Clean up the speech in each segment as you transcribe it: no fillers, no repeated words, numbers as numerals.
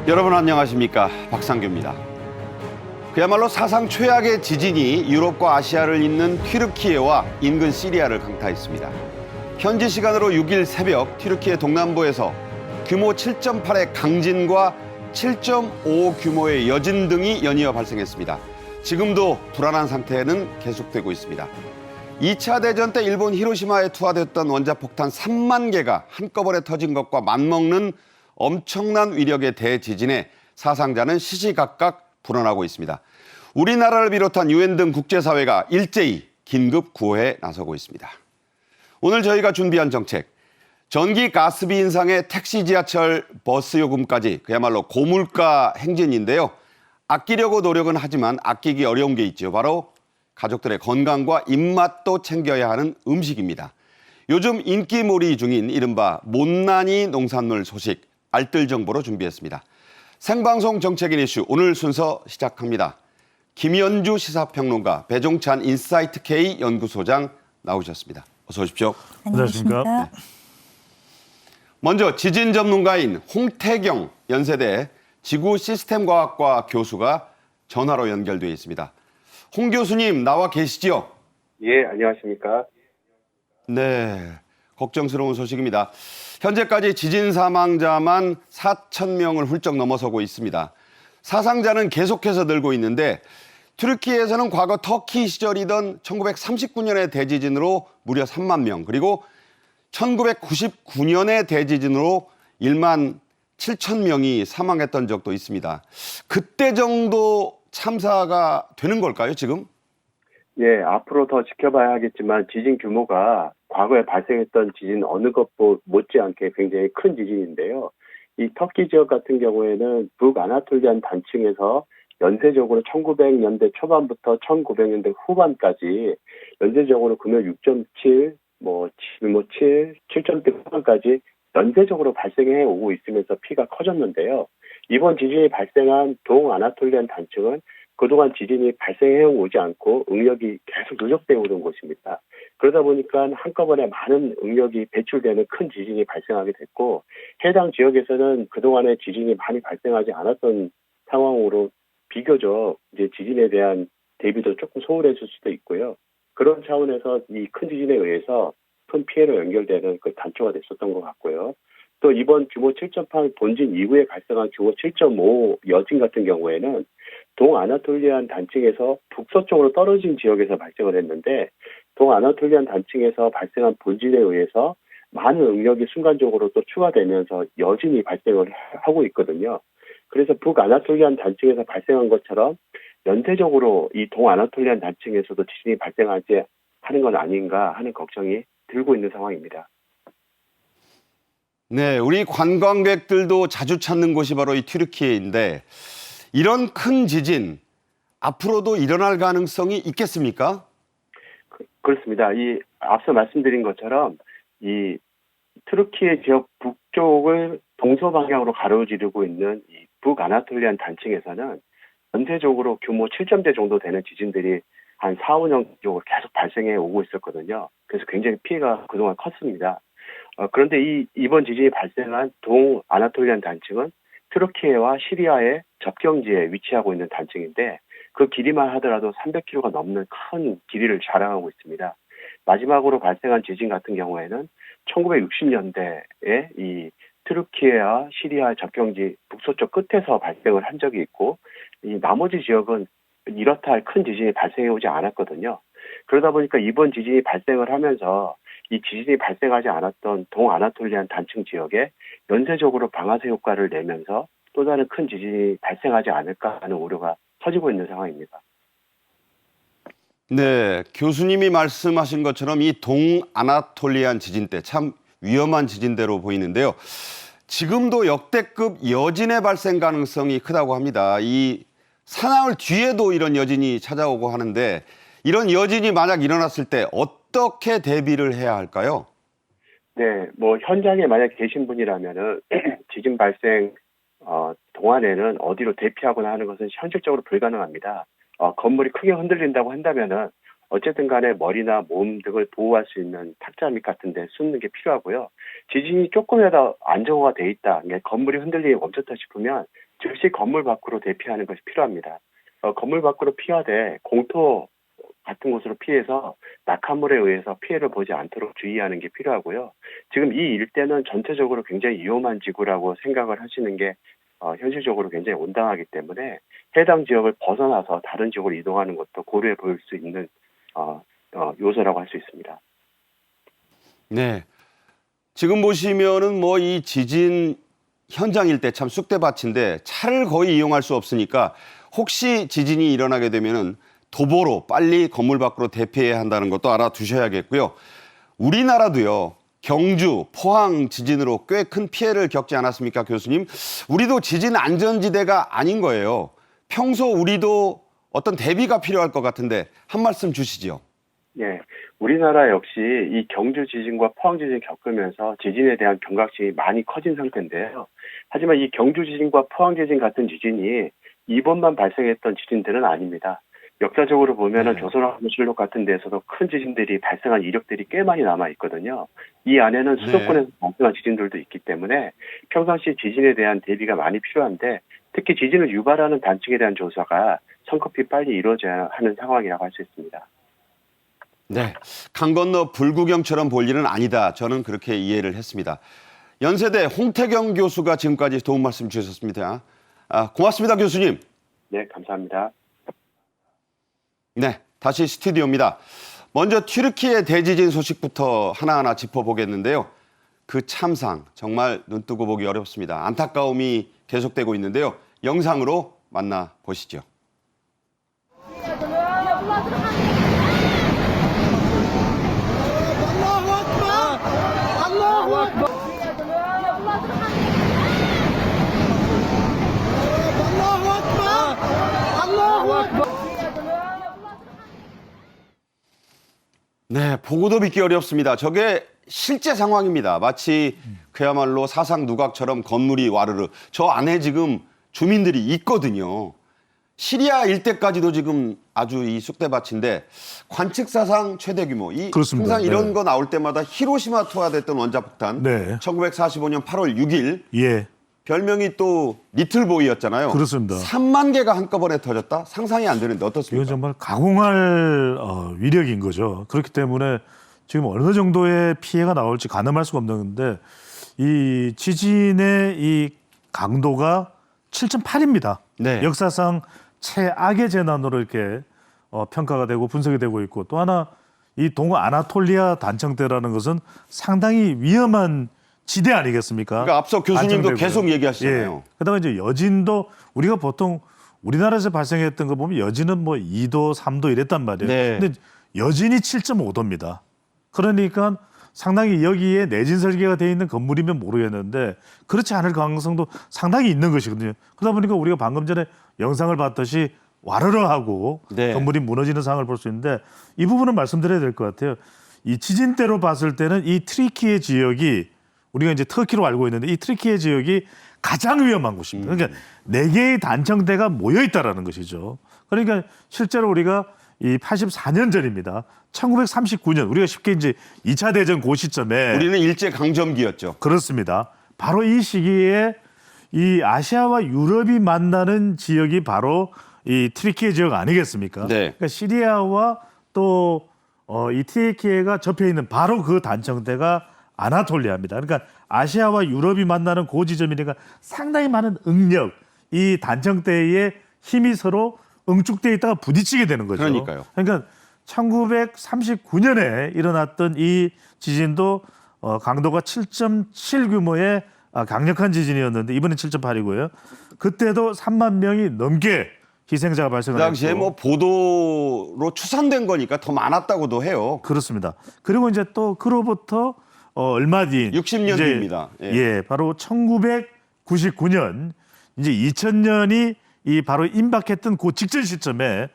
여러분 안녕하십니까, 박상규입니다. 그야말로 사상 최악의 지진이 유럽과 아시아를 잇는 튀르키예와 인근 시리아를 강타했습니다. 현지 시간으로 6일 새벽 튀르키예 동남부에서 규모 7.8의 강진과 7.5 규모의 여진 등이 연이어 발생했습니다. 지금도 불안한 상태는 계속되고 있습니다. 2차 대전 때 일본 히로시마에 투하됐던 원자폭탄 3만 개가 한꺼번에 터진 것과 맞먹는 엄청난 위력의 대지진에 사상자는 시시각각 불어나고 있습니다. 우리나라를 비롯한 유엔 등 국제사회가 일제히 긴급 구호에 나서고 있습니다. 오늘 저희가 준비한 정책, 전기 가스비 인상에 택시, 지하철, 버스 요금까지 그야말로 고물가 행진인데요. 아끼려고 노력은 하지만 아끼기 어려운 게 있죠. 바로 가족들의 건강과 입맛도 챙겨야 하는 음식입니다. 요즘 인기몰이 중인 이른바 못난이 농산물 소식, 알뜰 정보로 준비했습니다. 생방송 정책인 이슈 오늘 순서 시작합니다. 김연주 시사평론가, 배종찬 인사이트 K 연구소장 나오셨습니다. 어서 오십시오. 안녕하십니까. 네. 먼저 지진 전문가인 홍태경 연세대 지구시스템과학과 교수가 전화로 연결되어 있습니다. 홍 교수님 나와 계시죠? 예, 안녕하십니까. 네, 걱정스러운 소식입니다. 현재까지 지진 사망자만 4,000명을 훌쩍 넘어서고 있습니다. 사상자는 계속해서 늘고 있는데 튀르키예에서는 과거 터키 시절이던 1939년의 대지진으로 무려 3만 명, 그리고 1999년의 대지진으로 1만 7천 명이 사망했던 적도 있습니다. 그때 정도 참사가 되는 걸까요, 지금? 예, 앞으로 더 지켜봐야 하겠지만 지진 규모가 과거에 발생했던 지진 어느 것도 못지않게 굉장히 큰 지진인데요. 이 터키 지역 같은 경우에는 북아나톨리안 단층에서 연쇄적으로 1900년대 초반부터 1900년대 후반까지 연쇄적으로 금요 6.7, 7, 7.0 후반까지 연쇄적으로 발생해 오고 있으면서 피가 커졌는데요. 이번 지진이 발생한 동아나톨리안 단층은 그동안 지진이 발생해 오지 않고 응력이 계속 누적되어 오는 곳입니다. 그러다 보니까 한꺼번에 많은 응력이 배출되는 큰 지진이 발생하게 됐고, 해당 지역에서는 그동안에 지진이 많이 발생하지 않았던 상황으로 비교적 이제 지진에 대한 대비도 조금 소홀했을 수도 있고요. 그런 차원에서 이 큰 지진에 의해서 큰 피해로 연결되는 그 단초가 됐었던 것 같고요. 또 이번 규모 7.8 본진 이후에 발생한 규모 7.5 여진 같은 경우에는 동아나톨리안 단층에서 북서쪽으로 떨어진 지역에서 발생을 했는데, 동아나톨리안 단층에서 발생한 본진에 의해서 많은 응력이 순간적으로 또 추가되면서 여진이 발생을 하고 있거든요. 그래서 북아나톨리안 단층에서 발생한 것처럼 연쇄적으로 이 동아나톨리안 단층에서도 지진이 발생하지 하는 건 아닌가 하는 걱정이 들고 있는 상황입니다. 네, 우리 관광객들도 자주 찾는 곳이 바로 이 튀르키예인데 이런 큰 지진 앞으로도 일어날 가능성이 있겠습니까? 그렇습니다. 이 앞서 말씀드린 것처럼 이 튀르키예 지역 북쪽을 동서 방향으로 가로지르고 있는 이 북아나톨리안 단층에서는 전체적으로 규모 7점대 정도 되는 지진들이 한 4, 5년 쪽으로 계속 발생해 오고 있었거든요. 그래서 굉장히 피해가 그동안 컸습니다. 그런데 이번 지진이 발생한 동아나톨리안 단층은 튀르키예와 시리아의 접경지에 위치하고 있는 단층인데, 그 길이만 하더라도 300km가 넘는 큰 길이를 자랑하고 있습니다. 마지막으로 발생한 지진 같은 경우에는 1960년대에 이 튀르키예와 시리아 접경지 북서쪽 끝에서 발생을 한 적이 있고, 이 나머지 지역은 이렇다 할 큰 지진이 발생해 오지 않았거든요. 그러다 보니까 이번 지진이 발생을 하면서 이 지진이 발생하지 않았던 동아나톨리안 단층 지역에 연쇄적으로 방아쇠 효과를 내면서 또 다른 큰 지진이 발생하지 않을까 하는 우려가 커지고 있는 상황입니다. 네, 교수님이 말씀하신 것처럼 이 동아나톨리안 지진 때 참 위험한 지진대로 보이는데요. 지금도 역대급 여진의 발생 가능성이 크다고 합니다. 이 사나흘 뒤에도 이런 여진이 찾아오고 하는데 이런 여진이 만약 일어났을 때 어떻게 대비를 해야 할까요? 네, 뭐 현장에 만약 계신 분이라면은 지진 발생 동안에는 어디로 대피하거나 하는 것은 현실적으로 불가능합니다. 건물이 크게 흔들린다고 한다면은 어쨌든 간에 머리나 몸 등을 보호할 수 있는 탁자 밑 같은 데 숨는 게 필요하고요. 지진이 조금이라도 안정화가 돼 있다, 그러니까 건물이 흔들림이 멈췄다 싶으면 즉시 건물 밖으로 대피하는 것이 필요합니다. 건물 밖으로 피하되 공터 같은 곳으로 피해서 낙하물에 의해서 피해를 보지 않도록 주의하는 게 필요하고요. 지금 이 일대는 전체적으로 굉장히 위험한 지구라고 생각을 하시는 게 현실적으로 굉장히 온당하기 때문에 해당 지역을 벗어나서 다른 지역으로 이동하는 것도 고려해 볼 수 있는 요소라고 할 수 있습니다. 네. 지금 보시면은 뭐 이 지진 현장일 때 참 쑥대밭인데 차를 거의 이용할 수 없으니까 혹시 지진이 일어나게 되면은 도보로 빨리 건물 밖으로 대피해야 한다는 것도 알아두셔야겠고요. 우리나라도요. 경주, 포항 지진으로 꽤 큰 피해를 겪지 않았습니까, 교수님? 우리도 지진 안전지대가 아닌 거예요. 평소 우리도 어떤 대비가 필요할 것 같은데 한 말씀 주시죠. 예, 우리나라 역시 이 경주 지진과 포항 지진을 겪으면서 지진에 대한 경각심이 많이 커진 상태인데요. 하지만 이 경주 지진과 포항 지진 같은 지진이 이번만 발생했던 지진들은 아닙니다. 역사적으로 보면은 네. 조선왕조실록 같은 데서도 큰 지진들이 발생한 이력들이 꽤 많이 남아 있거든요. 이 안에는 수도권에서 발생한 지진들도 있기 때문에 평상시 지진에 대한 대비가 많이 필요한데 특히 지진을 유발하는 단층에 대한 조사가 성급히 빨리 이루어져야 하는 상황이라고 할 수 있습니다. 네, 강 건너 불구경처럼 볼 일은 아니다. 저는 그렇게 이해를 했습니다. 연세대 홍태경 교수가 지금까지 도움 말씀 주셨습니다. 고맙습니다, 교수님. 네, 감사합니다. 네, 다시 스튜디오입니다. 먼저 튀르키예 대지진 소식부터 하나하나 짚어보겠는데요. 그 참상 정말 눈뜨고 보기 어렵습니다. 안타까움이 계속되고 있는데요. 영상으로 만나보시죠. 네, 보고도 믿기 어렵습니다. 저게 실제 상황입니다. 마치 그야말로 사상 누각처럼 건물이 와르르. 저 안에 지금 주민들이 있거든요. 시리아 일대까지도 지금 아주 이 쑥대밭인데 관측 사상 최대 규모. 그렇습니다. 항상 이런 네. 거 나올 때마다 히로시마 투하됐던 원자폭탄. 네. 1945년 8월 6일. 예. 별명이 또 리틀보이였잖아요. 그렇습니다. 3만 개가 한꺼번에 터졌다? 상상이 안 되는데 어떻습니까? 이건 정말 가공할 위력인 거죠. 그렇기 때문에 지금 어느 정도의 피해가 나올지 가늠할 수가 없는 건데 이 지진의 이 강도가 7.8입니다. 네. 역사상 최악의 재난으로 이렇게 평가가 되고 분석이 되고 있고 또 하나 이 동아나톨리아 단청대라는 것은 상당히 위험한 지대 아니겠습니까? 그러니까 앞서 교수님도 단청대고요. 계속 얘기하시잖아요. 예. 그다음에 이제 여진도 우리가 보통 우리나라에서 발생했던 거 보면 여진은 뭐 2도, 3도 이랬단 말이에요. 네. 근데 여진이 7.5도입니다. 그러니까 상당히 여기에 내진 설계가 돼 있는 건물이면 모르겠는데 그렇지 않을 가능성도 상당히 있는 것이거든요. 그러다 보니까 우리가 방금 전에 영상을 봤듯이 와르르하고 네. 건물이 무너지는 상황을 볼 수 있는데 이 부분은 말씀드려야 될 것 같아요. 이 지진대로 봤을 때는 이 트리키예 지역이 우리가 이제 터키로 알고 있는데 이 트리키예 지역이 가장 위험한 곳입니다. 그러니까 4개의 단청대가 모여 있다라는 것이죠. 그러니까 실제로 우리가 이 84년 전입니다. 1939년 우리가 쉽게 이제 2차 대전 그 시점에 우리는 일제 강점기였죠. 그렇습니다. 바로 이 시기에 이 아시아와 유럽이 만나는 지역이 바로 이 트리키예 지역 아니겠습니까? 네. 그러니까 시리아와 또 이 트리키예가 접해 있는 바로 그 단청대가 아나톨리아입니다. 그러니까 아시아와 유럽이 만나는 그 지점이니까 상당히 많은 응력, 이 단청대의 힘이 서로 응축되어 있다가 부딪히게 되는 거죠. 그러니까요. 그러니까 1939년에 일어났던 이 지진도 강도가 7.7 규모의 강력한 지진이었는데 이번엔 7.8이고요. 그때도 3만 명이 넘게 희생자가 그 발생했고 당시에 뭐 보도로 추산된 거니까 더 많았다고도 해요. 그렇습니다. 그리고 이제 또 그로부터 얼마 뒤인 60년 이제 뒤입니다. 예, 바로 1999년 이제 2000년이 이 바로 임박했던 그 직전 시점에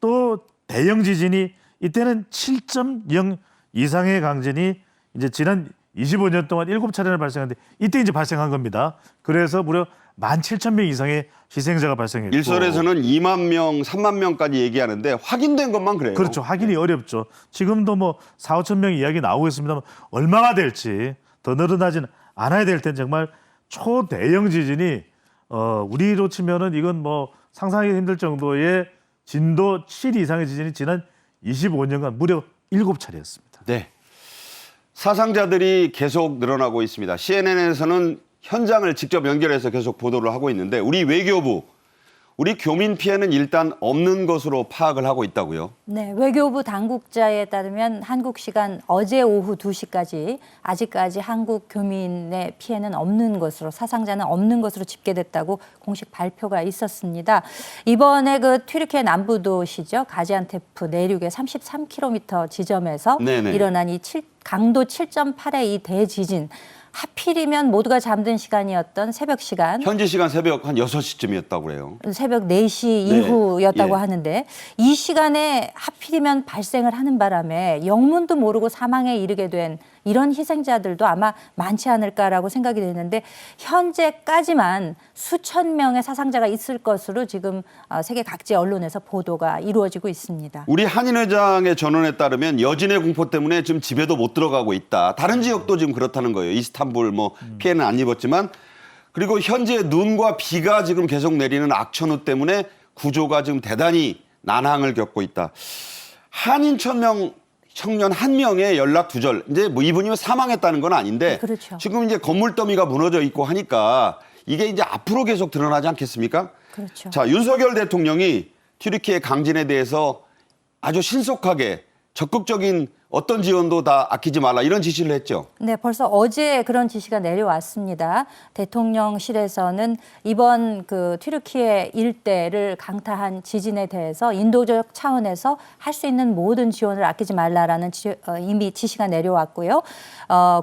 또 대형 지진이 이때는 7.0 이상의 강진이 이제 지난 25년 동안 7차례나 발생했는데 이때 이제 발생한 겁니다. 그래서 무려 17,000명 이상의 희생자가 발생했고 일선에서는 2만 명, 3만 명까지 얘기하는데 확인된 것만 그래요. 그렇죠. 확인이 어렵죠. 지금도 뭐 4, 5천 명 이야기 나오고 있습니다만 얼마나 될지 더 늘어나지는 않아야 될 텐데 정말 초대형 지진이 우리로 치면은 이건 뭐 상상하기 힘들 정도의 진도 7 이상의 지진이 지난 25년간 무려 7차례였습니다. 네. 사상자들이 계속 늘어나고 있습니다. CNN에서는 현장을 직접 연결해서 계속 보도를 하고 있는데 우리 외교부, 우리 교민 피해는 일단 없는 것으로 파악을 하고 있다고요. 네, 외교부 당국자에 따르면 한국 시간 어제 오후 2시까지 아직까지 한국 교민의 피해는 없는 것으로 사상자는 없는 것으로 집계됐다고 공식 발표가 있었습니다. 이번에 그 튀르키예 남부 도시죠. 가지안테프 내륙의 33km 지점에서 네네. 일어난 이 강도 7.8의 이 대지진 하필이면 모두가 잠든 시간이었던 새벽 시간 현지 시간 새벽 한 6시쯤이었다고 그래요. 새벽 4시 네. 이후였다고 예. 하는데 이 시간에 하필이면 발생을 하는 바람에 영문도 모르고 사망에 이르게 된 이런 희생자들도 아마 많지 않을까라고 생각이 되는데 현재까지만 수천 명의 사상자가 있을 것으로 지금 세계 각지 언론에서 보도가 이루어지고 있습니다. 우리 한인 회장의 전언에 따르면 여진의 공포 때문에 지금 집에도 못 들어가고 있다. 다른 지역도 지금 그렇다는 거예요. 이스탄불 뭐 피해는 안 입었지만 그리고 현재 눈과 비가 지금 계속 내리는 악천후 때문에 구조가 지금 대단히 난항을 겪고 있다. 한인 청년 한 명의 연락 두절. 이제 뭐 이분이 사망했다는 건 아닌데 그렇죠. 지금 이제 건물 더미가 무너져 있고 하니까 이게 이제 앞으로 계속 드러나지 않겠습니까? 그렇죠. 자, 윤석열 대통령이 튀르키예 강진에 대해서 아주 신속하게 적극적인 어떤 지원도 다 아끼지 말라 이런 지시를 했죠. 네, 벌써 어제 그런 지시가 내려왔습니다. 대통령실에서는 이번 그 튀르키예 일대를 강타한 지진에 대해서 인도적 차원에서 할 수 있는 모든 지원을 아끼지 말라라는 이미 지시가 내려왔고요.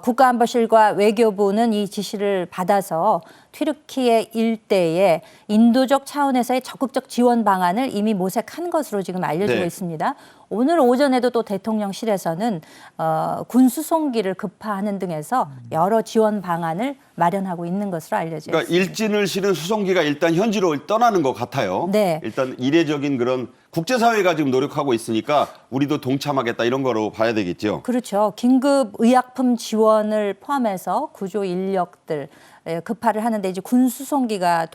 국가안보실과 외교부는 이 지시를 받아서 튀르키예 일대에 인도적 차원에서의 적극적 지원 방안을 이미 모색한 것으로 지금 알려지고 네. 있습니다. 오늘 오전에도 또 대통령실에서는 군 수송기를 급파하는 등해서 여러 지원 방안을 마련하고 있는 것으로 알려져 그러니까 있습니다. 일진을 실은 수송기가 일단 현지로 떠나는 것 같아요. 네. 일단 이례적인 그런 국제사회가 지금 노력하고 있으니까 우리도 동참하겠다 이런 거로 봐야 되겠죠. 그렇죠. 긴급 의약품 지원을 포함해서 구조 인력들 급파를 하는데 이제 군 수송기가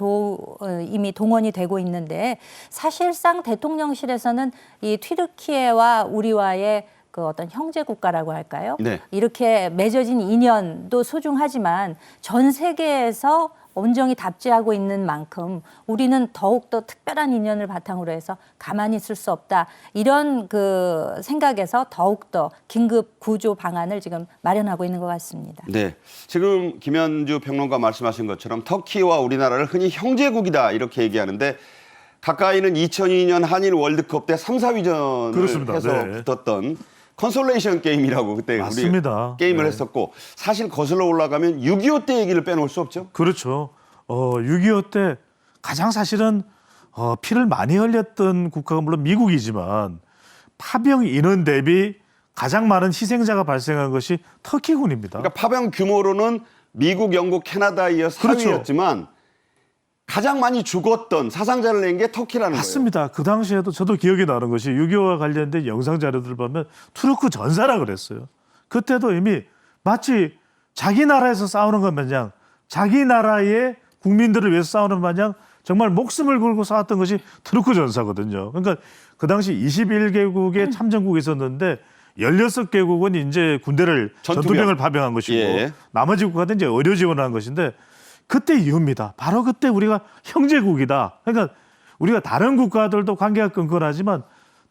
이미 동원이 되고 있는데 사실상 대통령실에서는 이 튀르키예와 우리와의 그 어떤 형제 국가라고 할까요? 네. 이렇게 맺어진 인연도 소중하지만 전 세계에서 온정이 답지하고 있는 만큼 우리는 더욱더 특별한 인연을 바탕으로 해서 가만히 있을 수 없다. 이런 그 생각에서 더욱더 긴급 구조 방안을 지금 마련하고 있는 것 같습니다. 네. 지금 김현주 평론가 말씀하신 것처럼 터키와 우리나라를 흔히 형제국이다 이렇게 얘기하는데 가까이는 2002년 한일 월드컵 때 3, 4위전을 그렇습니다. 해서 네. 붙었던 컨솔레이션 게임이라고 그때 맞습니다. 우리 게임을 네. 했었고 사실 거슬러 올라가면 6.25 때 얘기를 빼놓을 수 없죠. 그렇죠. 6.25 때 가장 사실은 피를 많이 흘렸던 국가가 물론 미국이지만 파병 인원 대비 가장 많은 희생자가 발생한 것이 터키군입니다. 그러니까 파병 규모로는 미국, 영국, 캐나다에 이어 그렇죠. 4위였지만 가장 많이 죽었던 사상자를 낸 게 터키라는 맞습니다. 그 당시에도 저도 기억이 나는 것이 6.25와 관련된 영상 자료들을 보면 투르크 전사라 그랬어요. 그때도 이미 마치 자기 나라에서 싸우는 것 마냥 자기 나라의 국민들을 위해서 싸우는 마냥 정말 목숨을 걸고 싸웠던 것이 투르크 전사거든요. 그러니까 그 당시 21개국의 참전국이 있었는데 16개국은 이제 군대를 전투병을 파병한 것이고 예. 나머지 국가는 이제 의료 지원을 한 것인데 그때 이유입니다. 바로 그때 우리가 형제국이다. 그러니까 우리가 다른 국가들도 관계가 끈끈하지만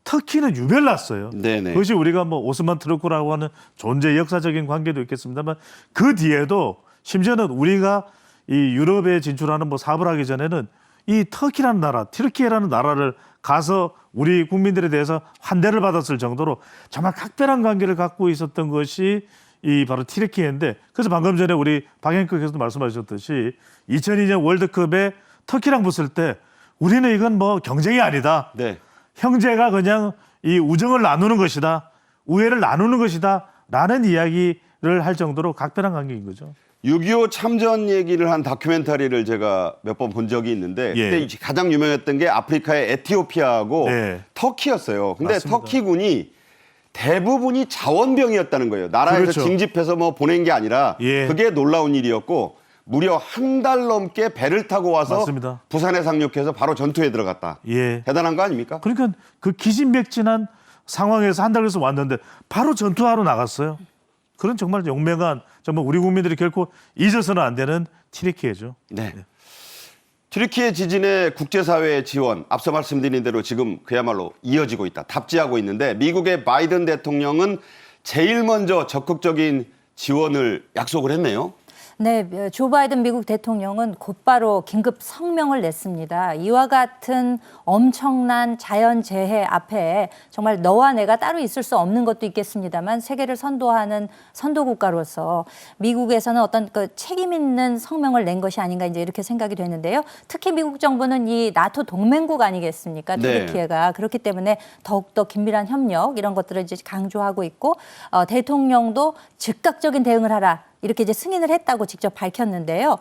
터키는 유별났어요. 네네. 그것이 우리가 뭐 오스만 트루크라고 하는 존재 역사적인 관계도 있겠습니다만 그 뒤에도 심지어는 우리가 이 유럽에 진출하는 뭐 사업을 하기 전에는 이 터키라는 나라, 튀르키예라는 나라를 가서 우리 국민들에 대해서 환대를 받았을 정도로 정말 각별한 관계를 갖고 있었던 것이 이 바로 튀르키예인데 그래서 방금 전에 우리 박영국 교수도 말씀하셨듯이 2002년 월드컵에 터키랑 붙을 때 우리는 이건 뭐 경쟁이 아니다. 네. 형제가 그냥 이 우정을 나누는 것이다, 우애를 나누는 것이다라는 이야기를 할 정도로 각별한 관계인 거죠. 6.25 참전 얘기를 한 다큐멘터리를 제가 몇 번 본 적이 있는데 예. 그때 가장 유명했던 게 아프리카의 에티오피아하고 네. 터키였어요. 근데 맞습니다. 터키군이 대부분이 자원병이었다는 거예요. 나라에서 그렇죠. 징집해서 뭐 보낸 게 아니라 예. 그게 놀라운 일이었고 무려 한 달 넘게 배를 타고 와서 맞습니다. 부산에 상륙해서 바로 전투에 들어갔다. 예. 대단한 거 아닙니까? 그러니까 그 기진맥진한 상황에서 한 달에서 왔는데 바로 전투하러 나갔어요. 그런 정말 용맹한, 정말 우리 국민들이 결코 잊어서는 안 되는 튀르키예죠. 네. 튀르키예 지진의 국제사회의 지원, 앞서 말씀드린 대로 지금 그야말로 이어지고 있다, 답지하고 있는데 미국의 바이든 대통령은 제일 먼저 적극적인 지원을 약속을 했네요. 네, 조 바이든 미국 대통령은 곧바로 긴급 성명을 냈습니다. 이와 같은 엄청난 자연재해 앞에 정말 너와 내가 따로 있을 수 없는 것도 있겠습니다만 세계를 선도하는 선도국가로서 미국에서는 어떤 그 책임 있는 성명을 낸 것이 아닌가 이제 이렇게 생각이 되는데요. 특히 미국 정부는 이 나토 동맹국 아니겠습니까? 네. 튀르키예가. 그렇기 때문에 더욱더 긴밀한 협력 이런 것들을 이제 강조하고 있고 대통령도 즉각적인 대응을 하라. 이렇게 이제 승인을 했다고 직접 밝혔는데요.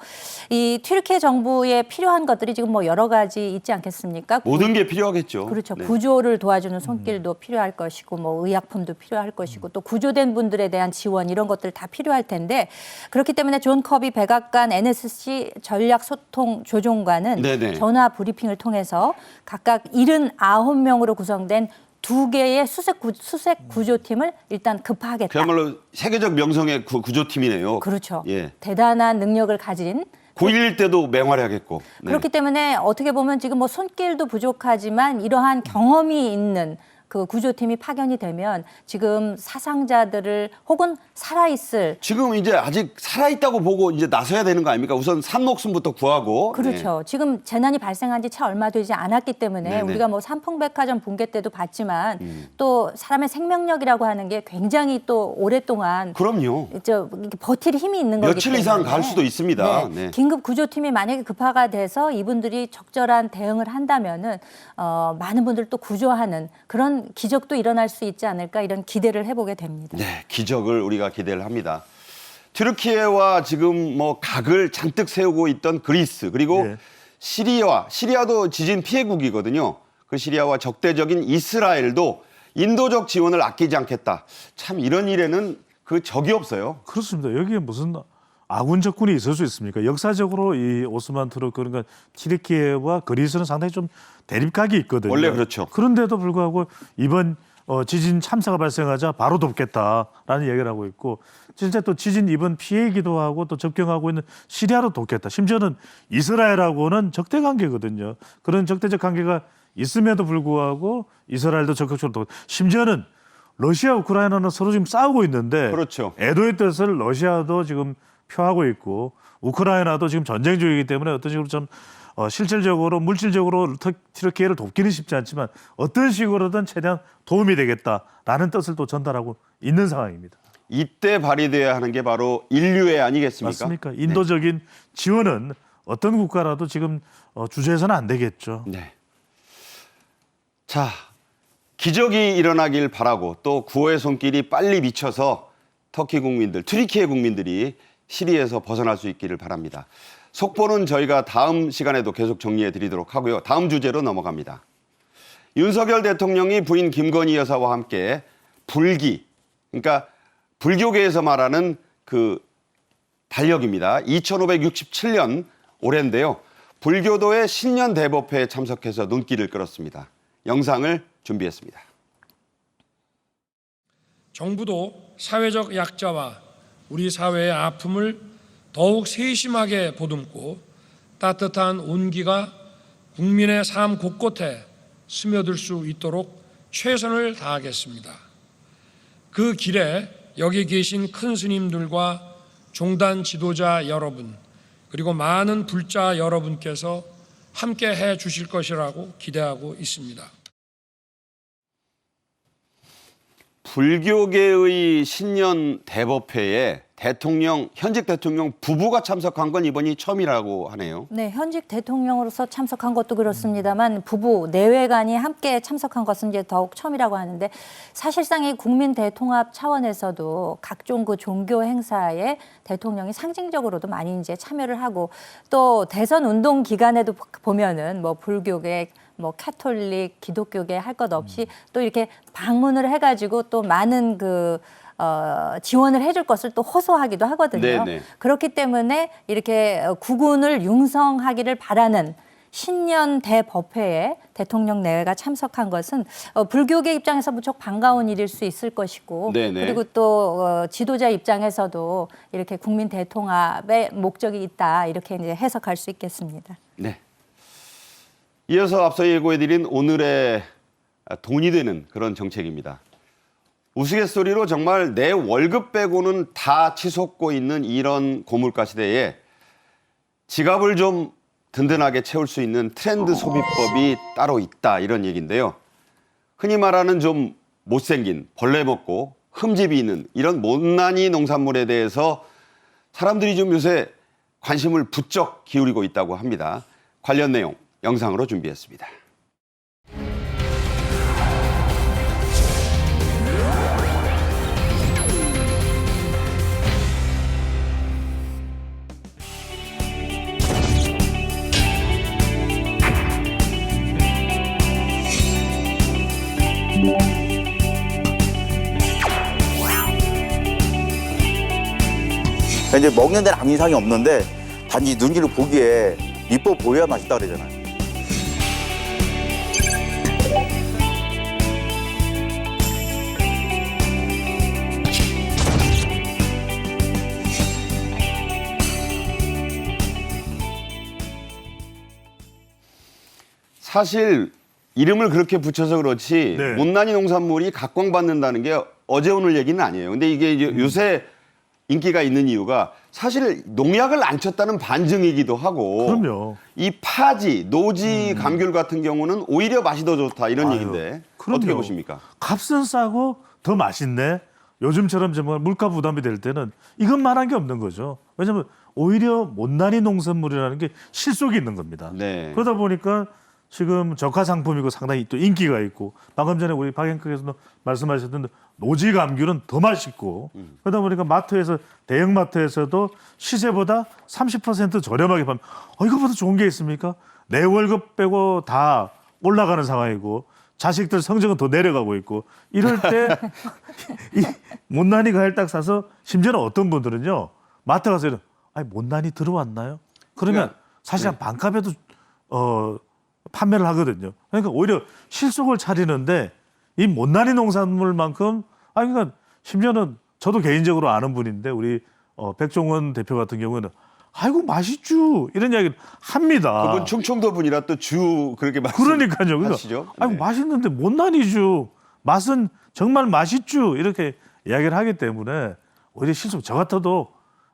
이 튀르키예 정부에 필요한 것들이 지금 뭐 여러 가지 있지 않겠습니까? 모든 게 필요하겠죠. 그렇죠. 네. 구조를 도와주는 손길도 필요할 것이고 뭐 의약품도 필요할 것이고 또 구조된 분들에 대한 지원 이런 것들 다 필요할 텐데 그렇기 때문에 존 커비 백악관 NSC 전략소통조종관은 네네. 전화 브리핑을 통해서 각각 79명으로 구성된 2개의 수색 구조팀을 일단 급파하겠다. 그야말로 세계적 명성의 구조팀이네요. 그렇죠. 예. 대단한 능력을 가진 9.11 때도 맹활약했고. 네. 그렇기 때문에 어떻게 보면 지금 뭐 손길도 부족하지만 이러한 경험이 있는 그 구조팀이 파견이 되면 지금 사상자들을 혹은 살아있을 지금 이제 아직 살아있다고 보고 이제 나서야 되는 거 아닙니까? 우선 산 목숨부터 구하고. 그렇죠. 지금 재난이 발생한 지 채 얼마 되지 않았기 때문에 네네. 우리가 뭐 삼풍백화점 붕괴 때도 봤지만 또 사람의 생명력이라고 하는 게 굉장히 또 오랫동안 그럼요. 이렇게 버틸 힘이 있는 거기 며칠 때문에 이상 갈 수도 있습니다. 네. 네. 긴급 구조팀이 만약에 급파가 돼서 이분들이 적절한 대응을 한다면은 많은 분들 또 구조하는 그런 기적도 일어날 수 있지 않을까 이런 기대를 해보게 됩니다. 네, 기적을 우리가 기대를 합니다. 튀르키예와 지금 뭐 각을 잔뜩 세우고 있던 그리스 그리고 네. 시리아도 지진 피해국이거든요. 그 시리아와 적대적인 이스라엘도 인도적 지원을 아끼지 않겠다. 참 이런 일에는 그 적이 없어요. 그렇습니다. 여기에 무슨 아군 적군이 있을 수 있습니까? 역사적으로 이 오스만 투르크 그러니까 튀르키예와 그리스는 상당히 좀 대립각이 있거든요. 원래 그렇죠. 그런데도 불구하고 이번 지진 참사가 발생하자 바로 돕겠다라는 얘기를 하고 있고 진짜 또 지진 이번 피해이기도 하고 또 접경하고 있는 시리아로 돕겠다. 심지어는 이스라엘하고는 적대 관계거든요. 그런 적대적 관계가 있음에도 불구하고 이스라엘도 적극적으로 돕고 심지어는 러시아, 우크라이나는 서로 지금 싸우고 있는데 그렇죠. 애도의 뜻을 러시아도 지금 표하고 있고 우크라이나도 지금 전쟁 중이기 때문에 어떤 식으로 좀 실질적으로 물질적으로 튀르키예를 돕기는 쉽지 않지만 어떤 식으로든 최대한 도움이 되겠다라는 뜻을 또 전달하고 있는 상황입니다. 이때 발휘돼야 하는 게 바로 인류애 아니겠습니까? 맞습니까? 인도적인 지원은 어떤 국가라도 지금 주저해서는 안 되겠죠. 네. 자, 기적이 일어나길 바라고 또 구호의 손길이 빨리 미쳐서 터키 국민들, 튀르키예 국민들이 시리에서 벗어날 수 있기를 바랍니다. 속보는 저희가 다음 시간에도 계속 정리해 드리도록 하고요. 다음 주제로 넘어갑니다. 윤석열 대통령이 부인 김건희 여사와 함께 불기, 그러니까 불교계에서 말하는 그 달력입니다. 2567년 올해인데요. 불교도의 신년 대법회에 참석해서 눈길을 끌었습니다. 영상을 준비했습니다. 정부도 사회적 약자와 우리 사회의 아픔을 더욱 세심하게 보듬고 따뜻한 온기가 국민의 삶 곳곳에 스며들 수 있도록 최선을 다하겠습니다. 그 길에 여기 계신 큰 스님들과 종단 지도자 여러분 그리고 많은 불자 여러분께서 함께 해 주실 것이라고 기대하고 있습니다. 불교계의 신년 대법회에 현직 대통령 부부가 참석한 건 이번이 처음이라고 하네요. 네, 현직 대통령으로서 참석한 것도 그렇습니다만 부부 내외간이 함께 참석한 것은 이제 더욱 처음이라고 하는데 사실상 이 국민 대통합 차원에서도 각종 그 종교 행사에 대통령이 상징적으로도 많이 이제 참여를 하고 또 대선 운동 기간에도 보면은 뭐 불교계 뭐 캐톨릭, 기독교계 할 것 없이 또 이렇게 방문을 해가지고 또 많은 지원을 해줄 것을 또 호소하기도 하거든요. 네네. 그렇기 때문에 이렇게 국운을 융성하기를 바라는 신년 대법회에 대통령 내외가 참석한 것은 불교계 입장에서 무척 반가운 일일 수 있을 것이고 네네. 그리고 또 지도자 입장에서도 이렇게 국민 대통합의 목적이 있다 이렇게 이제 해석할 수 있겠습니다. 네. 이어서 앞서 예고해드린 오늘의 돈이 되는 그런 정책입니다. 우스갯소리로 정말 내 월급 빼고는 다 치솟고 있는 이런 고물가 시대에 지갑을 좀 든든하게 채울 수 있는 트렌드 소비법이 따로 있다 이런 얘기인데요. 흔히 말하는 좀 못생긴 벌레 먹고 흠집이 있는 이런 못난이 농산물에 대해서 사람들이 좀 요새 관심을 부쩍 기울이고 있다고 합니다. 관련 내용 영상으로 준비했습니다. 이제 먹는 데는 아무 이상이 없는데 단지 눈으로 보기에 이뻐 보여야 맛있다 그러잖아요. 사실 이름을 그렇게 붙여서 그렇지 네. 못난이 농산물이 각광받는다는 게 어제 오늘 얘기는 아니에요. 근데 이게 이제 요새 인기가 있는 이유가 사실 농약을 안 쳤다는 반증이기도 하고 그럼요. 이 파지, 노지 감귤 같은 경우는 오히려 맛이 더 좋다 이런 아유, 얘기인데 그럼요. 어떻게 보십니까? 값은 싸고 더 맛있네. 요즘처럼 정말 물가 부담이 될 때는 이것만한 게 없는 거죠. 왜냐하면 오히려 못난이 농산물이라는 게 실속이 있는 겁니다. 네. 그러다 보니까 지금 저가 상품이고 상당히 또 인기가 있고 방금 전에 우리 박앵커께서도 말씀하셨던 노지 감귤은 더 맛있고 그러다 보니까 마트에서 대형 마트에서도 시세보다 30% 저렴하게 파면 이거보다 좋은 게 있습니까? 내 월급 빼고 다 올라가는 상황이고 자식들 성적은 더 내려가고 있고 이럴 때 이 못난이 과일 딱 사서 심지어는 어떤 분들은요 마트 가서 아니 못난이 들어왔나요? 그러면 사실 한 반값에도 판매를 하거든요. 그러니까 오히려 실속을 차리는데 이 못난이 농산물만큼 그러니까 심지어는 저도 개인적으로 아는 분인데 우리 백종원 대표 같은 경우는 아이고 맛있죠 이런 이야기를 합니다. 그분 충청도 분이라 또 주 그렇게 그러니까요. 하시죠? 아이고 네. 맛있는데 못난이죠. 맛은 정말 맛있죠 이렇게 이야기를 하기 때문에 오히려 실속 저 같아도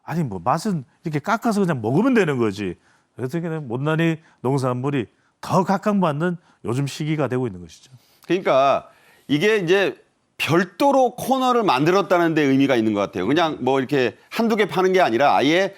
아니 뭐 맛은 이렇게 깎아서 그냥 먹으면 되는 거지. 그래서 그냥 못난이 농산물이 더 각광받는 요즘 시기가 되고 있는 것이죠. 그러니까 이게 이제 별도로 코너를 만들었다는 데 의미가 있는 것 같아요. 그냥 뭐 이렇게 한두 개 파는 게 아니라 아예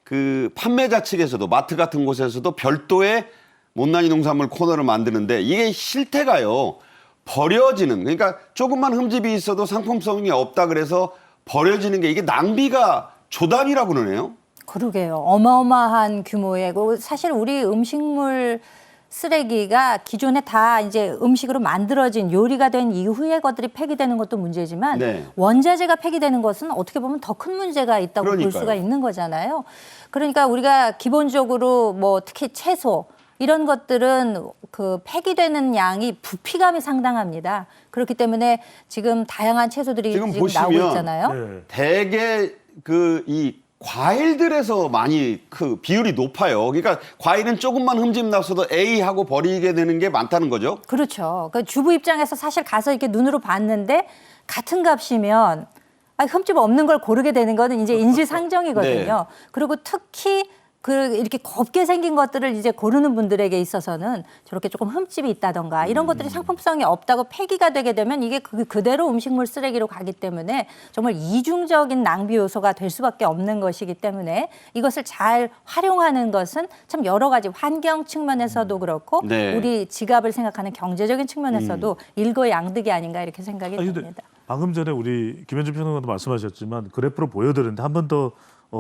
그 판매자 측에서도 마트 같은 곳에서도 별도의 못난이 농산물 코너를 만드는데 이게 실태가요. 버려지는 그러니까 조금만 흠집이 있어도 상품성이 없다 그래서 버려지는 게 이게 낭비가 조단이라고 그러네요. 그러게요. 어마어마한 규모의 사실 우리 음식물 쓰레기가 기존에 다 이제 음식으로 만들어진 요리가 된 이후에 것들이 폐기되는 것도 문제지만 네. 원자재가 폐기되는 것은 어떻게 보면 더 큰 문제가 있다고 볼 그러니까요. 수가 있는 거잖아요. 그러니까 우리가 기본적으로 뭐 특히 채소 이런 것들은 그 폐기되는 양이 부피감이 상당합니다. 그렇기 때문에 지금 다양한 채소들이 지금 지금 나오고 보시면 있잖아요. 네. 대개 이 과일들에서 많이 그 비율이 높아요. 그러니까 과일은 조금만 흠집 났어도 에이 하고 버리게 되는 게 많다는 거죠. 그렇죠. 그 주부 입장에서 사실 가서 이렇게 눈으로 봤는데 같은 값이면 흠집 없는 걸 고르게 되는 거는 이제 인지상정이거든요. 네. 그리고 특히 이렇게 곱게 생긴 것들을 이제 고르는 분들에게 있어서는 저렇게 조금 흠집이 있다던가 이런 것들이 상품성이 없다고 폐기가 되게 되면 이게 그대로 음식물 쓰레기로 가기 때문에 정말 이중적인 낭비 요소가 될 수밖에 없는 것이기 때문에 이것을 잘 활용하는 것은 참 여러 가지 환경 측면에서도 그렇고 네. 우리 지갑을 생각하는 경제적인 측면에서도 일거양득이 아닌가 이렇게 생각이 근데 듭니다. 방금 전에 우리 김현준 평론가도 말씀하셨지만 그래프로 보여드렸는데 한 번 더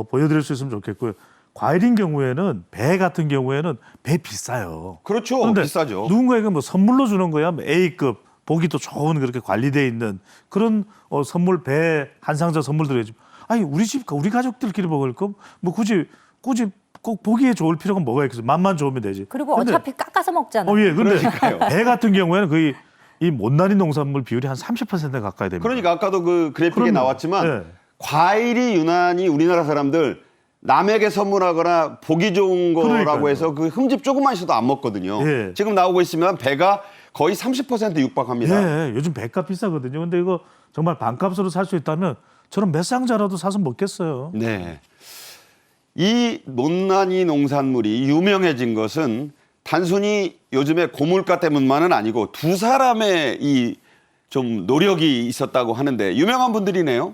보여드릴 수 있으면 좋겠고요. 과일인 경우에는 배 같은 경우에는 배 비싸요. 그렇죠. 그런데 비싸죠. 누군가에게 뭐 선물로 주는 거야 뭐 A급 보기도 좋은 그렇게 관리돼 있는 그런 선물 배 한 상자 선물 드려야지. 아니 우리 가족들끼리 먹을 거 뭐 굳이 꼭 보기에 좋을 필요가 뭐가 있겠어요. 맛만 좋으면 되지. 그리고 근데 어차피 깎아서 먹잖아요. 예, 근데 그러니까요. 배 같은 경우에는 거의 이 못난이 농산물 비율이 한 30%에 가까이 됩니다. 그러니까 아까도 그 그래픽에 그럼요. 나왔지만 네. 과일이 유난히 우리나라 사람들 남에게 선물하거나 보기 좋은 거라고 그러니까요. 해서 그 흠집 조금만 있어도 안 먹거든요. 예. 지금 나오고 있으면 배가 거의 30% 육박합니다. 예, 요즘 배값 비싸거든요. 근데 이거 정말 반값으로 살 수 있다면 저는 몇 상자라도 사서 먹겠어요. 네. 이 못난이 농산물이 유명해진 것은 단순히 요즘에 고물가 때문만은 아니고 두 사람의 이 좀 노력이 있었다고 하는데 유명한 분들이네요.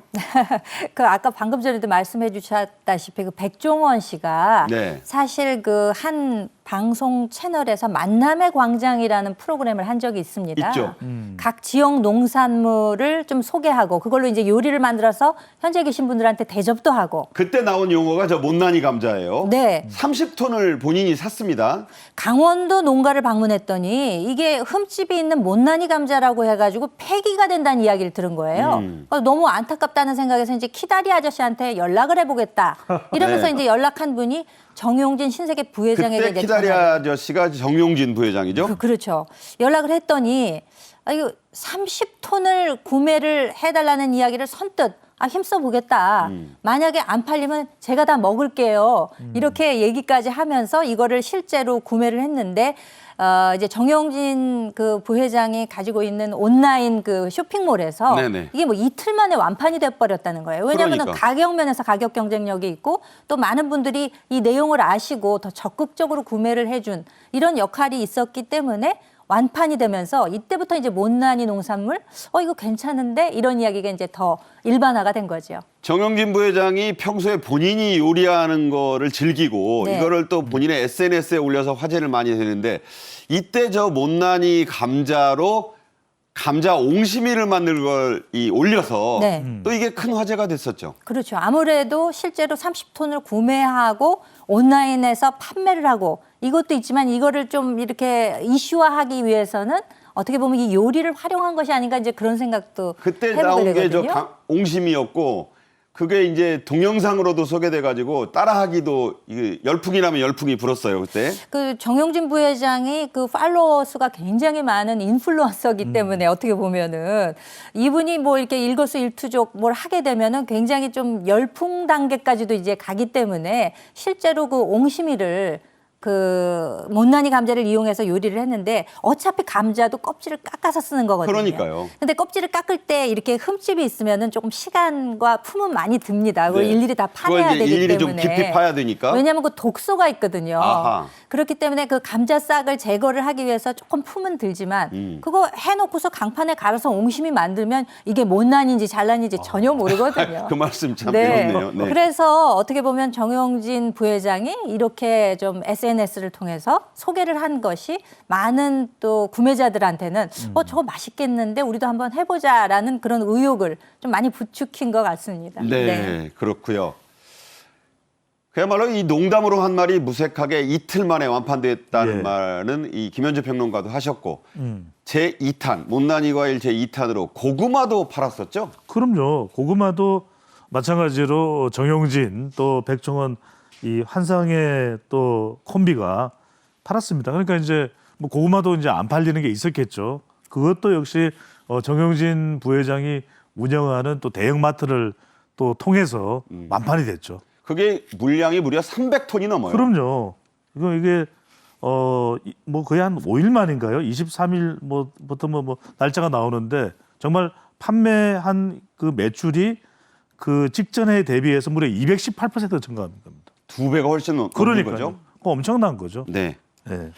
그 아까 방금 전에도 말씀해 주셨다시피 그 백종원 씨가 네. 사실 그 한 방송 채널에서 만남의 광장이라는 프로그램을 한 적이 있습니다. 있죠. 각 지역 농산물을 좀 소개하고 그걸로 이제 요리를 만들어서 현재 계신 분들한테 대접도 하고. 그때 나온 용어가 저 못난이 감자예요. 네. 30톤을 본인이 샀습니다. 강원도 농가를 방문했더니 이게 흠집이 있는 못난이 감자라고 해가지고 폐기가 된다는 이야기를 들은 거예요. 너무 안타깝다는 생각에서 이제 키다리 아저씨한테 연락을 해보겠다. 이러면서 네. 이제 연락한 분이 정용진 신세계 부회장에게 그때 키다리 아저씨가 정용진 부회장이죠. 그렇죠. 연락을 했더니 이거 30톤을 구매를 해달라는 이야기를 선뜻 힘써 보겠다. 만약에 안 팔리면 제가 다 먹을게요. 이렇게 얘기까지 하면서 이거를 실제로 구매를 했는데 이제 정용진 그 부회장이 가지고 있는 온라인 그 쇼핑몰에서 네네. 이게 뭐 이틀 만에 완판이 돼 버렸다는 거예요. 왜냐하면 그러니까. 가격 면에서 가격 경쟁력이 있고 또 많은 분들이 이 내용을 아시고 더 적극적으로 구매를 해준 이런 역할이 있었기 때문에 완판이 되면서 이때부터 이제 못난이 농산물 이거 괜찮은데 이런 이야기가 이제 더 일반화가 된 거죠. 정영진 부회장이 평소에 본인이 요리하는 거를 즐기고 네. 이거를 또 본인의 SNS에 올려서 화제를 많이 되는데 이때 저 못난이 감자로 감자 옹심이를 만들 걸 올려서 네. 또 이게 큰 화제가 됐었죠. 그렇죠. 아무래도 실제로 30톤을 구매하고 온라인에서 판매를 하고 이것도 있지만 이거를 좀 이렇게 이슈화하기 위해서는 어떻게 보면 이 요리를 활용한 것이 아닌가 이제 그런 생각도 그때 해보게 나온 게 저 되거든요. 옹심이였고 그게 이제 동영상으로도 소개돼가지고 따라하기도 이게 열풍이 나면 열풍이 불었어요 그때. 그 정용진 부회장이 그 팔로워 수가 굉장히 많은 인플루언서기 때문에 어떻게 보면은 이분이 뭐 이렇게 일거수일투족 뭘 하게 되면은 굉장히 좀 열풍 단계까지도 이제 가기 때문에 실제로 그 옹심이를 그 못난이 감자를 이용해서 요리를 했는데 어차피 감자도 껍질을 깎아서 쓰는 거거든요. 그러니까요. 근데 껍질을 깎을 때 이렇게 흠집이 있으면은 조금 시간과 품은 많이 듭니다. 그걸 네. 일일이 다 그걸 파내야 이제 되기 일일이 때문에. 좀 깊이 파야 되니까. 왜냐하면 그 독소가 있거든요. 아하. 그렇기 때문에 그 감자 싹을 제거를 하기 위해서 조금 품은 들지만 그거 해놓고서 강판에 갈아서 옹심이 만들면 이게 못난인지 잘난인지 전혀 모르거든요. 그 말씀 참 배웠네요. 네. 그래서 어떻게 보면 정용진 부회장이 이렇게 좀 SNS를 통해서 소개를 한 것이 많은 또 구매자들한테는 저거 맛있겠는데 우리도 한번 해보자라는 그런 의욕을 좀 많이 부추긴 것 같습니다. 네, 그렇고요. 그야말로 이 농담으로 한 말이 무색하게 이틀 만에 완판됐다는 예. 말은 이 김현주 평론가도 하셨고 제2탄 못난이 과일 제2탄으로 고구마도 팔았었죠. 그럼요. 고구마도 마찬가지로 정용진 또 백종원 이 환상의 또 콤비가 팔았습니다. 그러니까 이제 뭐 고구마도 이제 안 팔리는 게 있었겠죠. 그것도 역시 정용진 부회장이 운영하는 또 대형마트를 또 통해서 완판이 됐죠. 그게 물량이 무려 300톤이 넘어요. 그럼요. 이게 뭐 거의 한 5일 만인가요? 23일 뭐부터 뭐 날짜가 나오는데 정말 판매한 그 매출이 그 직전에 대비해서 무려 218% 증가한 겁니다. 2배가 훨씬 넘는 그러니까요. 거죠. 엄청난 거죠. 네. 예.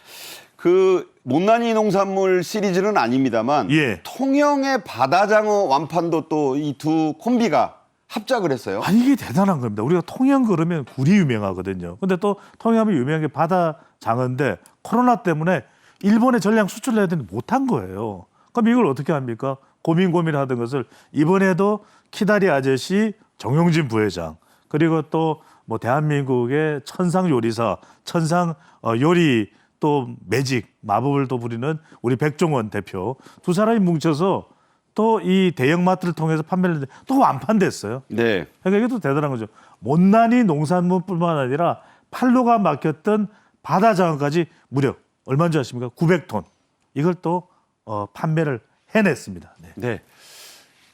그 못난이 농산물 시리즈는 아닙니다만 예. 통영의 바다장어 완판도 또 이 두 콤비가 합작을 했어요. 아니 이게 대단한 겁니다. 우리가 통영 그러면 굴이 유명하거든요. 근데 또 통영하면 유명한 게 바다 장어인데 코로나 때문에 일본에 전량 수출을 해야 되는데 못한 거예요. 그럼 이걸 어떻게 합니까? 고민하던 것을 이번에도 키다리 아저씨, 정용진 부회장 그리고 또 뭐 대한민국의 천상 요리사, 천상 요리 또 매직 마법을 또 부리는 우리 백종원 대표 두 사람이 뭉쳐서 또 이 대형마트를 통해서 판매를 했는데 또 완판됐어요. 네. 그러니까 이게 또 대단한 거죠. 못난이 농산물뿐만 아니라 팔로가 막혔던 바다장어까지 무려 얼마인 줄 아십니까? 900톤. 이걸 또 판매를 해냈습니다. 네. 네.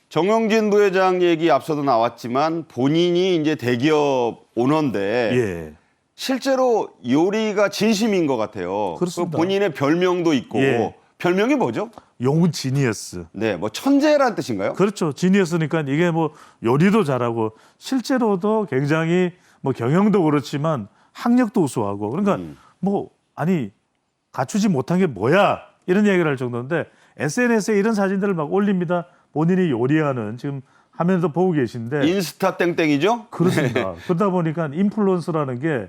정영진 부회장 얘기 앞서도 나왔지만 본인이 이제 대기업 오너인데 예. 실제로 요리가 진심인 것 같아요. 그렇습니다. 그 본인의 별명도 있고 예. 별명이 뭐죠? 용지니어스. 네, 뭐 천재란 뜻인가요? 그렇죠. 지니어스니까 이게 뭐 요리도 잘하고 실제로도 굉장히 뭐 경영도 그렇지만 학력도 우수하고 그러니까 뭐 아니 갖추지 못한 게 뭐야 이런 얘기를 할 정도인데 SNS에 이런 사진들을 막 올립니다. 본인이 요리하는 지금 화면에도 보고 계신데 인스타 땡땡이죠? 그렇습니다. 그러다 보니까 인플루언서라는 게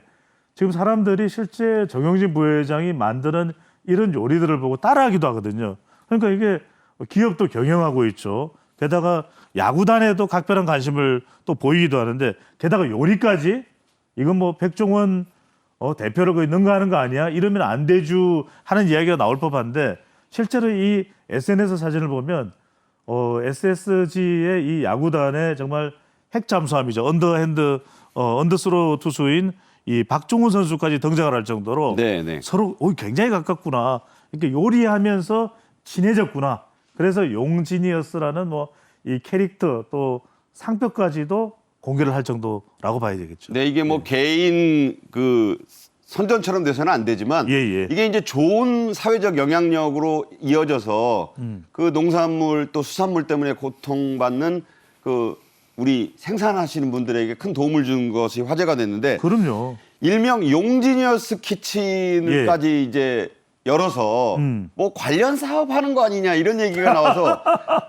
지금 사람들이 실제 정영진 부회장이 만드는 이런 요리들을 보고 따라하기도 하거든요. 그러니까 이게 기업도 경영하고 있죠. 게다가 야구단에도 각별한 관심을 또 보이기도 하는데 게다가 요리까지 이건 뭐 백종원 대표를 거의 능가하는 거 아니야? 이러면 안 되주 하는 이야기가 나올 법한데 실제로 이 SNS 사진을 보면 SSG의 이 야구단의 정말 핵잠수함이죠. 언더스로 투수인 이 박종훈 선수까지 등장을 할 정도로 네, 네. 서로 굉장히 가깝구나. 이렇게 요리하면서 친해졌구나. 그래서 용지니어스라는 뭐 이 캐릭터 또 상표까지도 공개를 할 정도라고 봐야 되겠죠. 네, 이게 뭐 개인 그 선전처럼 돼서는 안 되지만 예. 이게 이제 좋은 사회적 영향력으로 이어져서 그 농산물 또 수산물 때문에 고통받는 그 우리 생산하시는 분들에게 큰 도움을 준 것이 화제가 됐는데 그럼요. 일명 용지니어스 키친까지 이제 열어서 뭐 관련 사업하는 거 아니냐 이런 얘기가 나와서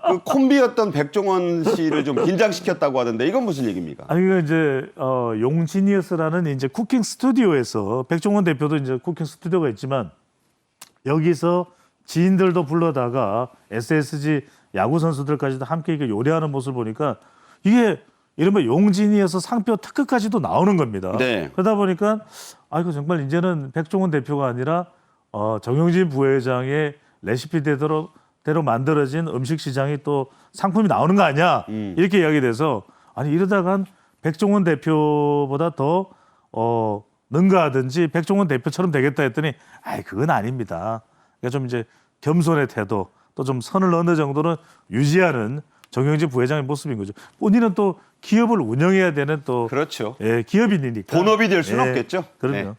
그 콤비였던 백종원 씨를 좀 긴장시켰다고 하던데 이건 무슨 얘기입니까? 아니 이거 이제 용지니어스라는 이제 쿠킹 스튜디오에서 백종원 대표도 이제 쿠킹 스튜디오가 있지만 여기서 지인들도 불러다가 SSG 야구 선수들까지도 함께 이렇게 요리하는 모습을 보니까 이게 이른바 용지니어스 상표 특허까지도 나오는 겁니다. 네. 그러다 보니까 이거 정말 이제는 백종원 대표가 아니라 정영진 부회장의 레시피대로 만들어진 음식 시장이 또 상품이 나오는 거 아니야? 이렇게 이야기돼서 아니 이러다간 백종원 대표보다 더 능가하든지 백종원 대표처럼 되겠다 했더니 그건 아닙니다. 그러니까 좀 이제 겸손의 태도 또 좀 선을 어느 정도는 유지하는 정영진 부회장의 모습인 거죠. 본인은 또 기업을 운영해야 되는 또 그렇죠. 기업인이니까 본업이 될 수는 없겠죠. 그럼요. 네.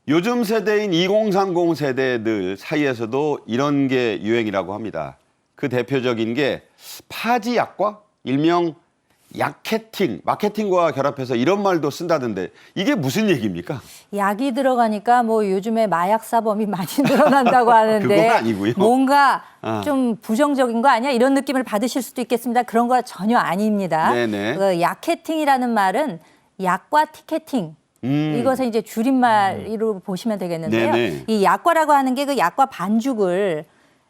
요즘 세대인 2030 세대들 사이에서도 이런 게 유행이라고 합니다. 그 대표적인 게 파지 약과 일명 마케팅과 결합해서 이런 말도 쓴다던데 이게 무슨 얘기입니까? 약이 들어가니까 뭐 요즘에 마약 사범이 많이 늘어난다고 하는데 그건 아니고요. 뭔가 좀 부정적인 거 아니야? 이런 느낌을 받으실 수도 있겠습니다. 그런 거 전혀 아닙니다. 네네. 그 약케팅이라는 말은 약과 티켓팅. 이것을 이제 줄임말로 보시면 되겠는데요. 네네. 이 약과라고 하는 게 그 약과 반죽을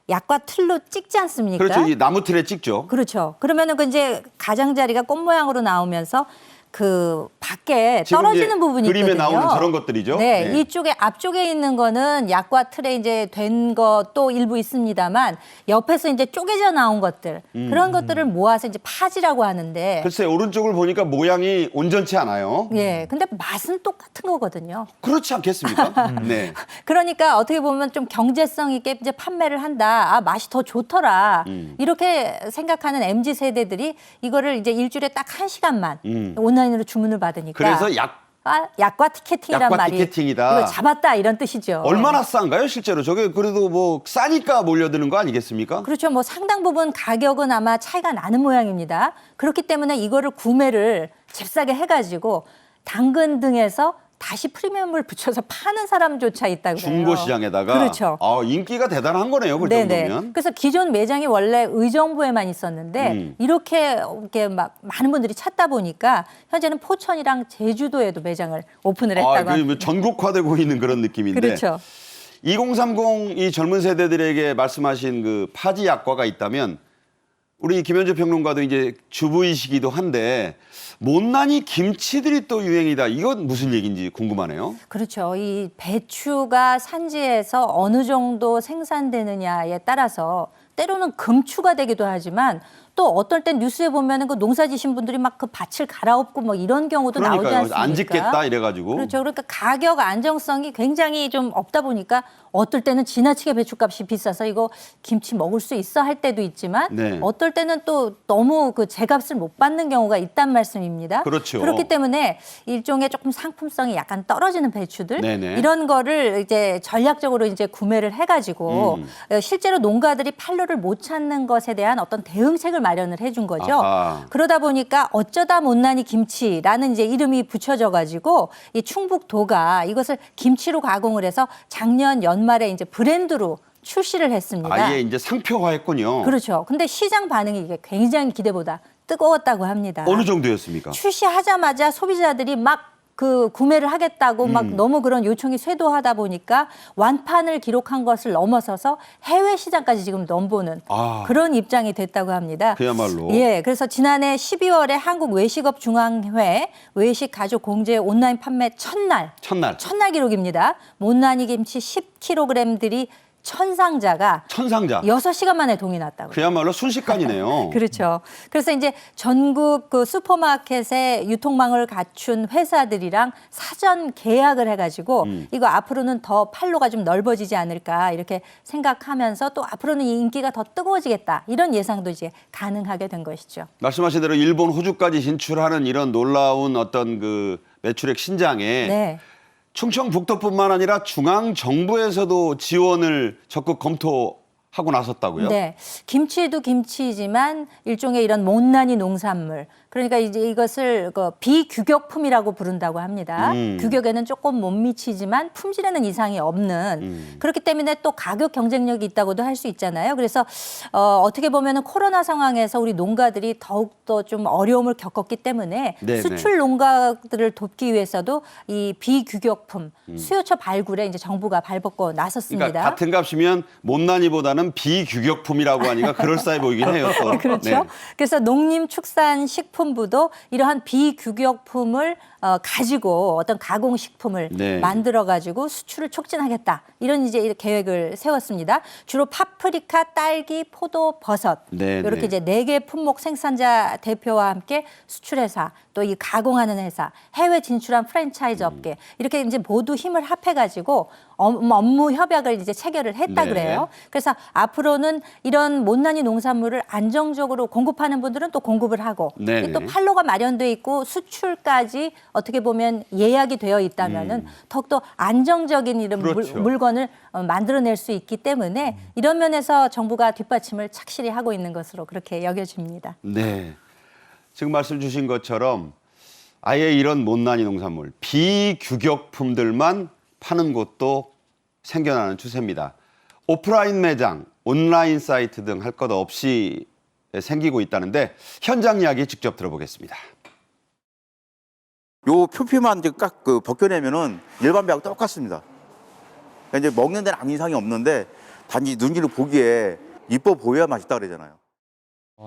약과 틀로 찍지 않습니까? 그렇죠. 이 나무 틀에 찍죠. 그렇죠. 그러면은 그 이제 가장자리가 꽃 모양으로 나오면서 그 밖에 지금 떨어지는 이제 부분이 그림에 있거든요. 나오는 저런 것들이죠. 네, 네. 이쪽에 앞쪽에 있는 거는 약과 틀에 이제 된 것도 일부 있습니다만 옆에서 이제 쪼개져 나온 것들 그런 것들을 모아서 이제 파지라고 하는데. 글쎄 오른쪽을 보니까 모양이 온전치 않아요. 예, 근데 맛은 똑같은 거거든요. 그렇지 않겠습니까? 네. 그러니까 어떻게 보면 좀 경제성 있게 이제 판매를 한다. 맛이 더 좋더라. 이렇게 생각하는 MZ 세대들이 이거를 이제 일주일에 딱 1시간만 온라인으로 주문을 받으니까. 그래서 약과 티켓팅이란 약과 말이 티켓팅이다. 이거 잡았다 이런 뜻이죠. 얼마나 싼가요, 실제로? 저게 그래도 뭐 싸니까 몰려드는 거 아니겠습니까? 그렇죠. 뭐 상당 부분 가격은 아마 차이가 나는 모양입니다. 그렇기 때문에 이거를 구매를 잽싸게 해가지고 당근 등에서 다시 프리미엄을 붙여서 파는 사람조차 있다고 그래요. 중고 시장에다가 그렇죠. 인기가 대단한 거네요. 그 네네. 정도면. 그래서 기존 매장이 원래 의정부에만 있었는데 이렇게 막 많은 분들이 찾다 보니까 현재는 포천이랑 제주도에도 매장을 오픈을 했다고 합니다. 전국화되고 있는 그런 느낌인데. 그렇죠. 2030 이 젊은 세대들에게 말씀하신 그 파지 약과가 있다면 우리 김현주 평론가도 이제 주부이시기도 한데 못난이 김치들이 또 유행이다. 이건 무슨 얘기인지 궁금하네요. 그렇죠. 이 배추가 산지에서 어느 정도 생산되느냐에 따라서 때로는 금추가 되기도 하지만 또 어떨 땐 뉴스에 보면은 그 농사 지신 분들이 막 그 밭을 갈아엎고 뭐 이런 경우도 나오지 그러니까요. 않습니까? 안 짓겠다 이래가지고. 그렇죠. 그러니까 가격 안정성이 굉장히 좀 없다 보니까 어떨 때는 지나치게 배추값이 비싸서 이거 김치 먹을 수 있어 할 때도 있지만 네. 어떨 때는 또 너무 그 제값을 못 받는 경우가 있단 말씀입니다. 그렇죠. 그렇기 때문에 일종의 조금 상품성이 약간 떨어지는 배추들 네네. 이런 거를 이제 전략적으로 이제 구매를 해가지고 실제로 농가들이 판로를 못 찾는 것에 대한 어떤 대응책을 마련을 해준 거죠. 아하. 그러다 보니까 어쩌다 못난이 김치라는 이제 이름이 붙여져 가지고 이 충북도가 이것을 김치로 가공을 해서 작년 연말에 이제 브랜드로 출시를 했습니다. 아예 이제 상표화했군요. 그렇죠. 근데 시장 반응이 이게 굉장히 기대보다 뜨거웠다고 합니다. 어느 정도였습니까? 출시하자마자 소비자들이 막 그 구매를 하겠다고 막 너무 그런 요청이 쇄도하다 보니까 완판을 기록한 것을 넘어서서 해외 시장까지 지금 넘보는 그런 입장이 됐다고 합니다. 그야말로. 예, 그래서 지난해 12월에 한국 외식업 중앙회 외식 가족 공제 온라인 판매 첫날 첫날 기록입니다. 못난이 김치 10kg들이 천상자가 6시간 만에 동이 났다고요. 그야말로 순식간이네요. 그렇죠. 그래서 이제 전국 그 슈퍼마켓의 유통망을 갖춘 회사들이랑 사전 계약을 해가지고 이거 앞으로는 더 판로가 좀 넓어지지 않을까 이렇게 생각하면서 또 앞으로는 이 인기가 더 뜨거워지겠다 이런 예상도 이제 가능하게 된 것이죠. 말씀하신 대로 일본, 호주까지 진출하는 이런 놀라운 어떤 그 매출액 신장에 네. 충청북도뿐만 아니라 중앙정부에서도 지원을 적극 검토하고 나섰다고요? 네. 김치도 김치지만 일종의 이런 못난이 농산물. 그러니까 이제 이것을 그 비규격품이라고 부른다고 합니다. 규격에는 조금 못 미치지만 품질에는 이상이 없는 그렇기 때문에 또 가격 경쟁력이 있다고도 할 수 있잖아요. 그래서 어떻게 보면은 코로나 상황에서 우리 농가들이 더욱더 좀 어려움을 겪었기 때문에 네네. 수출 농가들을 돕기 위해서도 이 비규격품 수요처 발굴에 이제 정부가 발벗고 나섰습니다. 그러니까 같은 값이면 못난이보다는 비규격품이라고 하니까 그럴싸해 보이긴 해요. 또. 그렇죠. 네. 그래서 농림축산식품부도 이러한 비규격품을 가지고 어떤 가공식품을 네. 만들어가지고 수출을 촉진하겠다. 이런 이제 계획을 세웠습니다. 주로 파프리카, 딸기, 포도, 버섯 네, 이렇게 네. 이제 4개 품목 생산자 대표와 함께 수출회사 또 이 가공하는 회사, 해외 진출한 프랜차이즈 업계 이렇게 이제 모두 힘을 합해가지고 업무 협약을 이제 체결을 했다 네. 그래요. 그래서 앞으로는 이런 못난이 농산물을 안정적으로 공급하는 분들은 또 공급을 하고 네네. 또 판로가 마련돼 있고 수출까지 어떻게 보면 예약이 되어 있다면은 더욱더 안정적인 이런 그렇죠. 물건을 만들어낼 수 있기 때문에 이런 면에서 정부가 뒷받침을 착실히 하고 있는 것으로 그렇게 여겨집니다. 네. 지금 말씀 주신 것처럼 아예 이런 못난이 농산물, 비규격품들만 파는 곳도 생겨나는 추세입니다. 오프라인 매장, 온라인 사이트 등 할 것 없이 생기고 있다는데 현장 이야기 직접 들어보겠습니다. 요 표피만 이제 깍 벗겨내면은 일반 배하고 똑같습니다. 그러니까 이제 먹는 데는 아무 이상이 없는데 단지 눈으로 보기에 이뻐 보여야 맛있다 그러잖아요.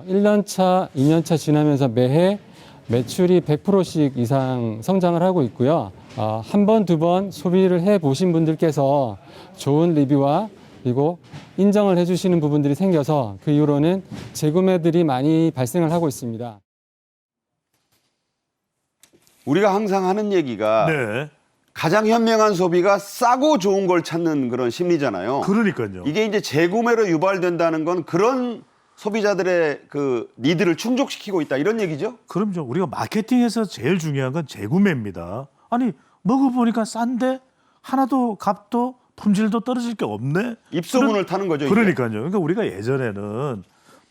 1년차, 2년차 지나면서 매해 매출이 100%씩 이상 성장을 하고 있고요. 한 번, 두 번 소비를 해보신 분들께서 좋은 리뷰와 그리고 인정을 해주시는 부분들이 생겨서 그 이후로는 재구매들이 많이 발생을 하고 있습니다. 우리가 항상 하는 얘기가 네. 가장 현명한 소비가 싸고 좋은 걸 찾는 그런 심리잖아요. 그러니까요. 이게 이제 재구매로 유발된다는 건 그런 소비자들의 그 니드를 충족시키고 있다 이런 얘기죠? 그럼요. 우리가 마케팅에서 제일 중요한 건 재구매입니다. 아니 먹어보니까 싼데 하나도 값도 품질도 떨어질 게 없네. 입소문을 타는 거죠. 이게. 그러니까요. 그러니까 우리가 예전에는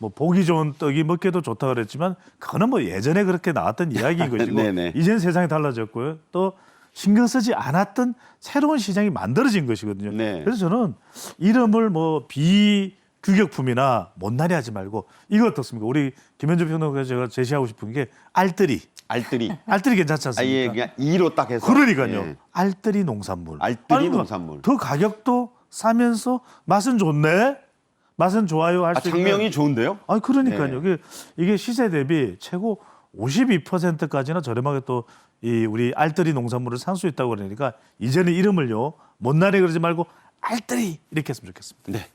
뭐 보기 좋은 떡이 먹기도 좋다 그랬지만 그거는 뭐 예전에 그렇게 나왔던 이야기인 것이고 네네. 이제는 세상이 달라졌고요. 또 신경 쓰지 않았던 새로운 시장이 만들어진 것이거든요. 네. 그래서 저는 이름을 뭐 비규격품이나 못난이 하지 말고 이거 어떻습니까? 우리 김현주 평론가가 제가 제시하고 싶은 게 알뜰이. 알뜰이 괜찮지 않습니까? 아예 그냥 이로 딱 해서. 그러니까요. 예. 알뜰이 농산물. 알뜰이 아니, 농산물. 더 가격도 싸면서 맛은 좋네. 맛은 좋아요 할 수 있는. 장명이 좋은데요? 아니 그러니까요. 네. 이게 시세 대비 최고 52%까지나 저렴하게 또 이 우리 알뜰이 농산물을 산 수 있다고 그러니까 이제는 이름을요 못난이 그러지 말고 알뜰이 이렇게 했으면 좋겠습니다. 네.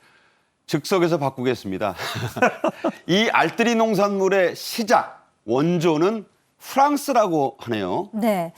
즉석에서 바꾸겠습니다. 이 알뜰이 농산물의 시작 원조는 프랑스라고 하네요. 네.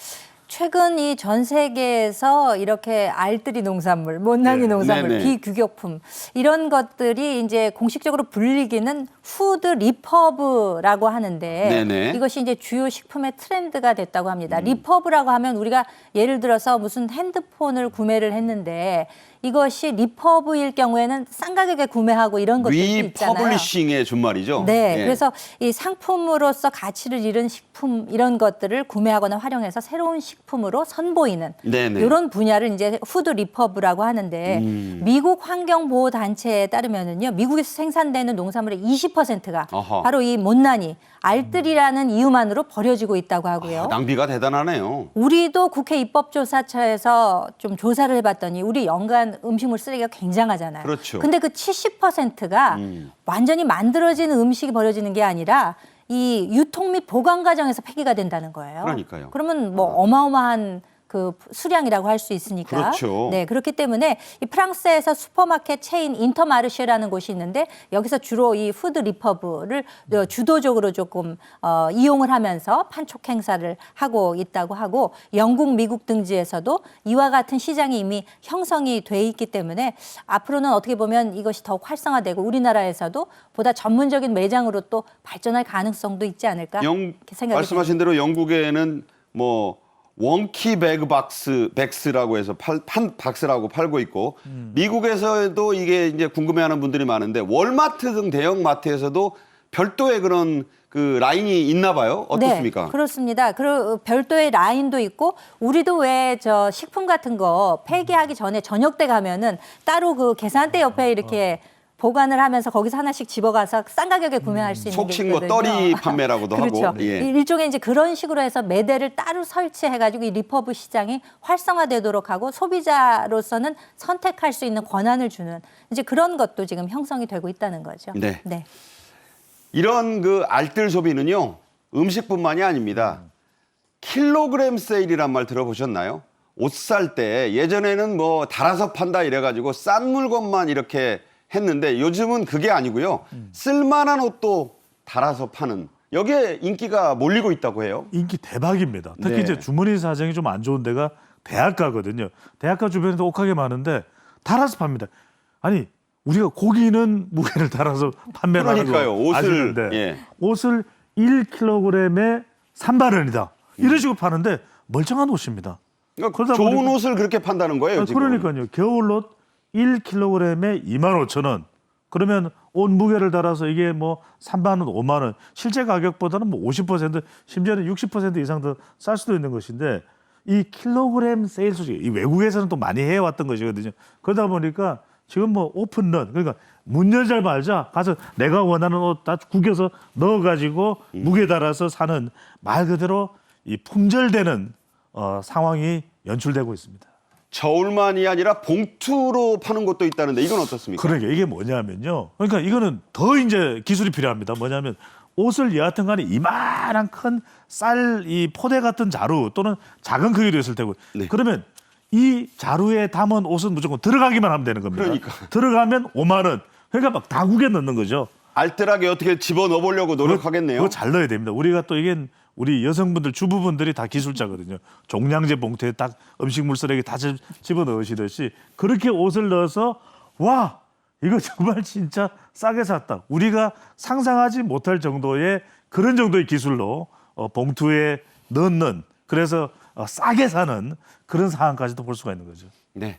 최근 이 전 세계에서 이렇게 알뜰이 농산물, 못난이 네. 농산물, 네네. 비규격품 이런 것들이 이제 공식적으로 불리기는 푸드 리퍼브라고 하는데 네네. 이것이 이제 주요 식품의 트렌드가 됐다고 합니다. 리퍼브라고 하면 우리가 예를 들어서 무슨 핸드폰을 구매를 했는데 이것이 리퍼브일 경우에는 싼 가격에 구매하고 이런 것들이 있잖아요. 리퍼블리싱의 준말이죠. 네, 예. 그래서 이 상품으로서 가치를 잃은 식품 이런 것들을 구매하거나 활용해서 새로운 식품으로 선보이는 네네. 이런 분야를 이제 푸드 리퍼브라고 하는데 미국 환경보호 단체에 따르면은요, 미국에서 생산되는 농산물의 20%가 어허. 바로 이 못난이 알뜰이라는 이유만으로 버려지고 있다고 하고요. 낭비가 대단하네요. 우리도 국회 입법조사처에서 좀 조사를 해봤더니 우리 연간 음식물 쓰레기가 굉장하잖아요. 그렇죠. 근데 그 70%가 완전히 만들어지는 음식이 버려지는 게 아니라 이 유통 및 보관 과정에서 폐기가 된다는 거예요. 그러니까요. 그러면 뭐 어마어마한 그 수량이라고 할 수 있으니까. 그렇죠. 네, 그렇기 때문에 이 프랑스에서 슈퍼마켓 체인 인터마르쉐라는 곳이 있는데 여기서 주로 이 푸드 리퍼브를 주도적으로 조금 이용을 하면서 판촉 행사를 하고 있다고 하고 영국, 미국 등지에서도 이와 같은 시장이 이미 형성이 돼 있기 때문에 앞으로는 어떻게 보면 이것이 더욱 활성화되고 우리나라에서도 보다 전문적인 매장으로 또 발전할 가능성도 있지 않을까 이렇게 생각이 말씀하신 대로 영국에는 뭐 원키 백스라고 해서 박스라고 팔고 있고 미국에서도 이게 이제 궁금해하는 분들이 많은데 월마트 등 대형 마트에서도 별도의 그런 그 라인이 있나 봐요. 어떻습니까? 네, 그렇습니다. 그 별도의 라인도 있고 우리도 왜 저 식품 같은 거 폐기하기 전에 저녁 때 가면은 따로 그 계산대 옆에 이렇게 보관을 하면서 거기서 하나씩 집어가서 싼 가격에 구매할 수 있는 게 속칭 뭐 있거든요. 떨이 판매라고도 그렇죠. 하고. 예. 일종의 이제 그런 식으로 해서 매대를 따로 설치해가지고 이 리퍼브 시장이 활성화되도록 하고 소비자로서는 선택할 수 있는 권한을 주는 이제 그런 것도 지금 형성이 되고 있다는 거죠. 네. 네. 이런 그 알뜰 소비는요. 음식뿐만이 아닙니다. 킬로그램 세일이란 말 들어보셨나요? 옷 살 때 예전에는 뭐 달아서 판다 이래가지고 싼 물건만 이렇게 했는데 요즘은 그게 아니고요. 쓸만한 옷도 달아서 파는 여기에 인기가 몰리고 있다고 해요. 인기 대박입니다. 특히 네. 이제 주머니 사정이 좀 안 좋은 데가 대학가거든요. 대학가 주변에도 옷가게 많은데 달아서 팝니다. 아니 우리가 고기는 무게를 달아서 판매를 하는 거 그러니까요. 옷을, 아시는데 예. 옷을 1kg에 3만 원이다. 이런 식으로 파는데 멀쩡한 옷입니다. 그러니까 그러다 좋은 보니까- 옷을 그렇게 판다는 거예요. 지금. 그러니까요. 겨울옷 1kg에 25,000원. 그러면 옷 무게를 달아서 이게 뭐 3만 원, 5만 원. 실제 가격보다는 뭐 50% 심지어는 60% 이상 더 쌀 수도 있는 것인데 이 킬로그램 세일 소식 이 외국에서는 또 많이 해왔던 것이거든요. 그러다 보니까 지금 뭐 오픈런 그러니까 문 열자 말자 가서 내가 원하는 옷 다 구겨서 넣어가지고 무게 달아서 사는 말 그대로 이 품절되는 상황이 연출되고 있습니다. 저울만이 아니라 봉투로 파는 곳도 있다는데 이건 어떻습니까? 그러니까 이게 뭐냐면요. 그러니까 이거는 더 이제 기술이 필요합니다. 뭐냐면 옷을 여하튼 간에 이만한 큰 쌀 이 포대 같은 자루 또는 작은 크기로 했을 테고 네. 그러면 이 자루에 담은 옷은 무조건 들어가기만 하면 되는 겁니다. 그러니까. 들어가면 5만 원. 그러니까 막 다 구겨 넣는 거죠. 알뜰하게 어떻게 집어넣어 보려고 노력하겠네요. 그거 잘 넣어야 됩니다. 우리가 또 이게 우리 여성분들 주부분들이 다 기술자거든요. 종량제 봉투에 딱 음식물 쓰레기 다 집어넣으시듯이 그렇게 옷을 넣어서 와 이거 정말 진짜 싸게 샀다. 우리가 상상하지 못할 정도의 그런 정도의 기술로 봉투에 넣는 그래서 싸게 사는 그런 상황까지도 볼 수가 있는 거죠. 네.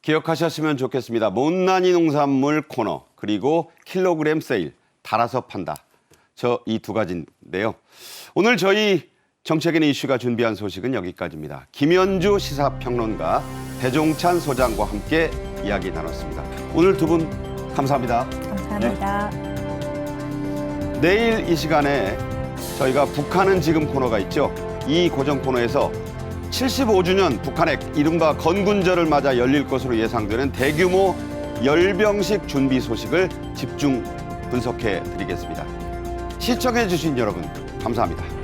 기억하셨으면 좋겠습니다. 못난이 농산물 코너 그리고 킬로그램 세일 달아서 판다. 저 이 두 가지인데요. 오늘 저희 정책인의 이슈가 준비한 소식은 여기까지입니다. 김현주 시사평론가, 배종찬 소장과 함께 이야기 나눴습니다. 오늘 두 분 감사합니다. 감사합니다. 내일 이 시간에 저희가 북한은 지금 코너가 있죠. 이 고정 코너에서 75주년 북한의 이른바 건군절을 맞아 열릴 것으로 예상되는 대규모 열병식 준비 소식을 집중 분석해 드리겠습니다. 시청해 주신 여러분 감사합니다.